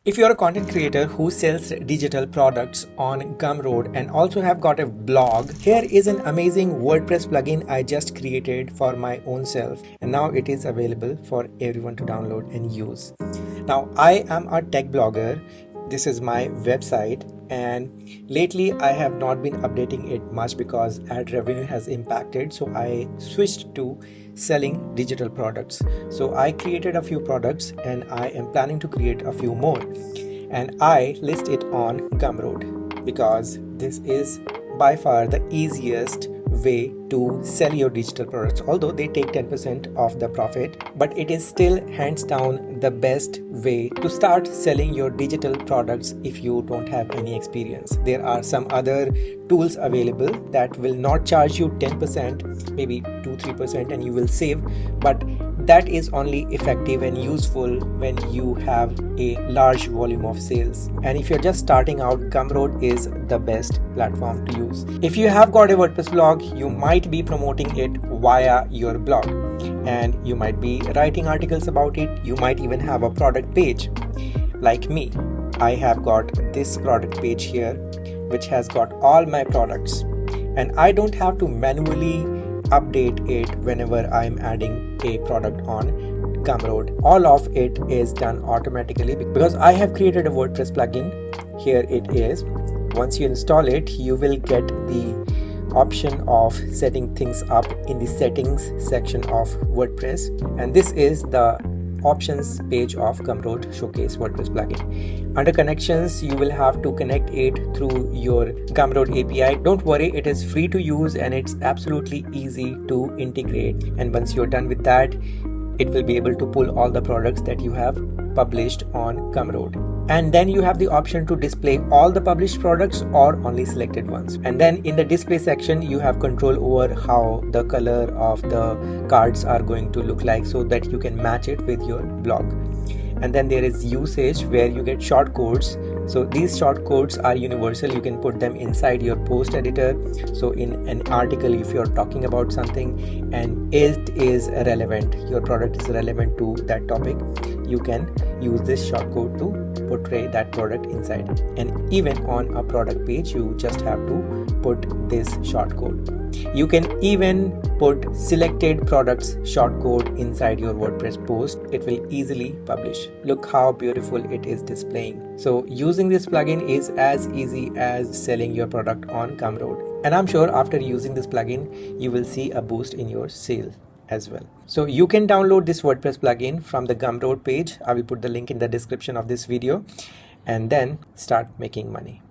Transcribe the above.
If you're a content creator who sells digital products on Gumroad and also have got a blog, here is an amazing WordPress plugin I just created for my own self, and now it is available for everyone to download and use. Now, I am a tech blogger. This is my website, and lately I have not been updating it much because ad revenue has impacted, so I switched to selling digital products. So I created a few products and I am planning to create a few more, and I list it on Gumroad because this is by far the easiest way to sell your digital products. Although they take 10% of the profit, but it is still hands down the best way to start selling your digital products if you don't have any experience. There are some other tools available that will not charge you 10%, maybe 2-3%, and you will save, but that is only effective and useful when you have a large volume of sales. And if you're just starting out, Gumroad is the best platform to use. If you have got a WordPress blog, you might be promoting it via your blog, and you might be writing articles about it. You might even have a product page. Like me, I have got this product page here which has got all my products, and I don't have to manually update it whenever I'm adding a product on Gumroad. All of it is done automatically because I have created a WordPress plugin. Here it is. Once you install it, you will get the option of setting things up in the settings section of WordPress, and this is the options page of Gumroad Showcase WordPress plugin. Under connections, you will have to connect it through your Gumroad API. Don't worry, it is free to use and it's absolutely easy to integrate. And once you're done with that, it will be able to pull all the products that you have published on Gumroad. And then you have the option to display all the published products or only selected ones. And then in the display section, you have control over how the color of the cards are going to look like so that you can match it with your blog. And then there is usage where you get shortcodes. So these shortcodes are universal. You can put them inside your post editor. So in an article, if you're talking about something and it is relevant, your product is relevant to that topic, you can use this shortcode to portray that product inside. And even on a product page, you just have to put this shortcode. You can even put selected products shortcode inside your WordPress post. It will easily publish. Look how beautiful it is displaying. So using this plugin is as easy as selling your product on Gumroad. And I'm sure after using this plugin, you will see a boost in your sale as well. So you can download this WordPress plugin from the Gumroad page. I will put the link in the description of this video, and then start making money.